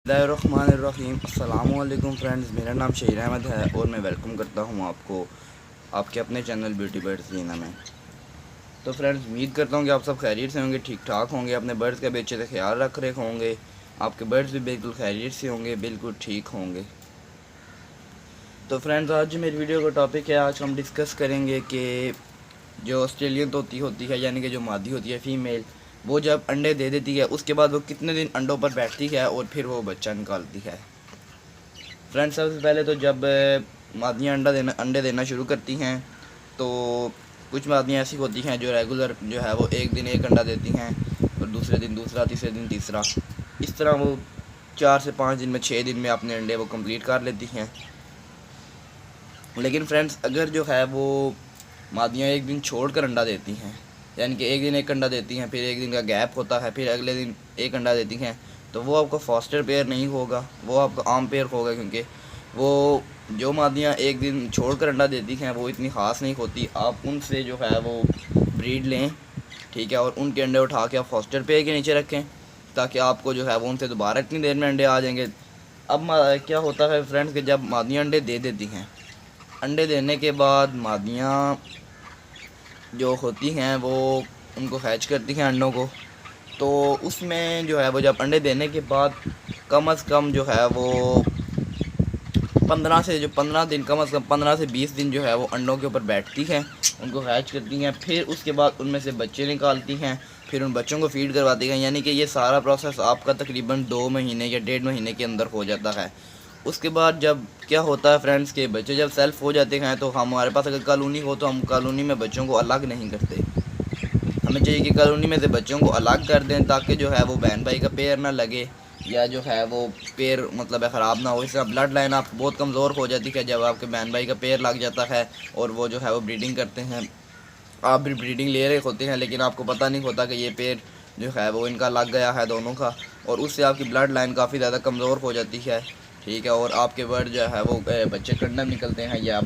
बिस्मिल्लाहिर्रहमानिर्रहीम। अस्सलामुअलैकुम फ्रेंड्स, मेरा नाम शहीर अहमद है और मैं वेलकम करता हूँ आपको आपके अपने चैनल ब्यूटी बर्ड्स जीना में। तो फ्रेंड्स, उम्मीद करता हूँ कि आप सब खैरियत से होंगे, ठीक ठाक होंगे, अपने बर्ड्स का भी अच्छे से ख्याल रख रहे होंगे, आपके बर्ड्स भी बिल्कुल खैरियत से होंगे, बिल्कुल ठीक होंगे। तो फ्रेंड्स, आज जो मेरी वीडियो का टॉपिक है, आज हम डिस्कस करेंगे कि जो ऑस्ट्रेलियन तोती होती है, यानी कि जो मादी होती है फ़ीमेल, वो जब अंडे दे देती है उसके बाद वो कितने दिन अंडों पर बैठती है और फिर वो बच्चा निकालती है। फ्रेंड्स, सबसे पहले तो जब मादियाँ अंडे देना शुरू करती हैं तो कुछ मादियाँ ऐसी होती हैं जो रेगुलर जो है वो एक दिन एक अंडा देती हैं और दूसरे दिन दूसरा, तीसरे दिन तीसरा, इस तरह वो 4 से 5 दिन में, 6 दिन में अपने अंडे वो कंप्लीट कर लेती हैं। लेकिन फ्रेंड्स, अगर जो है वो मादियाँ एक दिन छोड़ कर अंडा देती हैं, यानी कि एक दिन एक अंडा देती हैं, फिर एक दिन का गैप होता है, फिर अगले दिन एक अंडा देती हैं, तो वो आपका फॉस्टर पेयर नहीं होगा, वो आपका आम पेयर होगा। क्योंकि वो जो मादियाँ एक दिन छोड़ कर अंडा देती हैं वो इतनी ख़ास नहीं होती। आप उनसे जो है वो ब्रीड लें, ठीक है, और उनके अंडे उठा के आप फॉस्टर पेयर के नीचे रखें, ताकि आपको जो है वो उनसे दोबारा इतनी देर में अंडे आ जाएंगे। अब क्या होता है फ्रेंड्स कि जब मादियाँ अंडे दे देती हैं, अंडे देने के बाद मादियाँ जो होती हैं वो उनको हैच करती हैं अंडों को। तो उसमें जो है वो जब अंडे देने के बाद कम अज़ कम जो है वो 15 दिन, कम अज़ कम 15 से 20 दिन जो है वो अंडों के ऊपर बैठती हैं, उनको हैच करती हैं, फिर उसके बाद उनमें से बच्चे निकालती हैं, फिर उन बच्चों को फीड करवाती हैं। यानी कि ये सारा प्रोसेस आपका तकरीबन 2 महीने या 1.5 महीने के अंदर हो जाता है। उसके बाद जब क्या होता है फ्रेंड्स के बच्चे जब सेल्फ हो जाते हैं तो हमारे पास अगर कॉलोनी हो तो हम कॉलोनी में बच्चों को अलग नहीं करते। हमें चाहिए कि कॉलोनी में से बच्चों को अलग कर दें, ताकि जो है वो बहन भाई का पेयर ना लगे, या जो है वो पेयर मतलब है ख़राब ना हो। इससे ब्लड लाइन आपको बहुत कमज़ोर हो जाती है जब आपके बहन भाई का पेयर लग जाता है और वो जो है वो ब्रीडिंग करते हैं। आप भी ब्रीडिंग ले रहे होते हैं लेकिन आपको पता नहीं होता कि ये पेयर जो है वो इनका लग गया है दोनों का, और उससे आपकी ब्लड लाइन काफ़ी ज़्यादा कमज़ोर हो जाती है, ठीक है, और आपके बर्ड जो है वो बच्चे कंडम निकलते हैं, या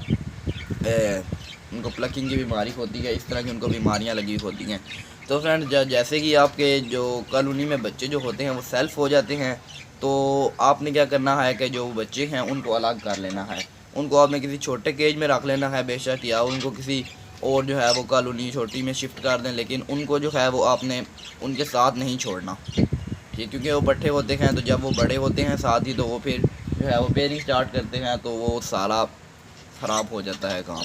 उनको प्लकिंग की बीमारी होती है, इस तरह की उनको बीमारियां लगी होती हैं। तो फ्रेंड्स, जैसे कि आपके जो कॉलोनी में बच्चे जो होते हैं वो सेल्फ हो जाते हैं, तो आपने क्या करना है कि जो बच्चे हैं उनको अलग कर लेना है। उनको आपने किसी छोटे केज में रख लेना है बेशक, या उनको किसी और जो है वो कॉलोनी छोटी में शिफ्ट कर दें, लेकिन उनको जो है वो आपने उनके साथ नहीं छोड़ना, ठीक, क्योंकि वो बट्ठे होते हैं, तो जब वो बड़े होते हैं साथ ही, तो वो फिर जो है वो पेयरिंग स्टार्ट करते हैं, तो वो सारा ख़राब हो जाता है काम।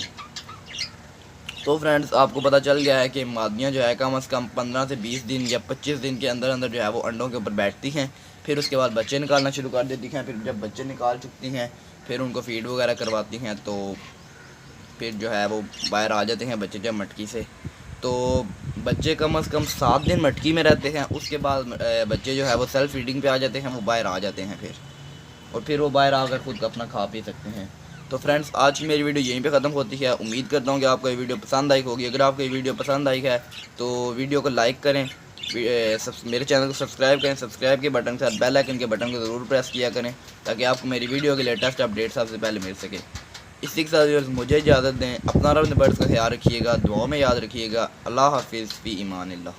तो फ्रेंड्स, आपको पता चल गया है कि मादियाँ जो है कम अज़ कम 15 से 20 दिन या 25 दिन के अंदर अंदर जो है वो अंडों के ऊपर बैठती हैं, फिर उसके बाद बच्चे निकालना शुरू कर देती हैं। फिर जब बच्चे निकाल चुकती हैं फिर उनको फीड वगैरह करवाती हैं, तो फिर जो है वो बाहर आ जाते हैं बच्चे जब मटकी से। तो बच्चे कम अज़ कम 7 दिन मटकी में रहते हैं, उसके बाद बच्चे जो है वो सेल्फ फीडिंग पे आ जाते हैं, वो बाहर आ जाते हैं फिर, और फिर वो बाहर आकर खुद अपना खा पी सकते हैं। तो फ्रेंड्स, आज की मेरी वीडियो यहीं पे ख़त्म होती है। उम्मीद करता हूँ कि आपको ये वीडियो पसंद आई होगी। अगर आपको ये वीडियो पसंद आई है तो वीडियो को लाइक करें, मेरे चैनल को सब्सक्राइब करें, सब्सक्राइब के बटन के साथ बेल आइकन के बटन को ज़रूर प्रेस किया करें, ताकि आपको मेरी वीडियो के लेटेस्ट अपडेट सबसे पहले मिल सके। इसी के साथ मुझे इजाज़त दें। अपना और अपने बर्ड्स का ख्याल रखिएगा, दुआओं में याद रखिएगा। अल्लाह हाफिज़, फ़ी ईमान अल्लाह।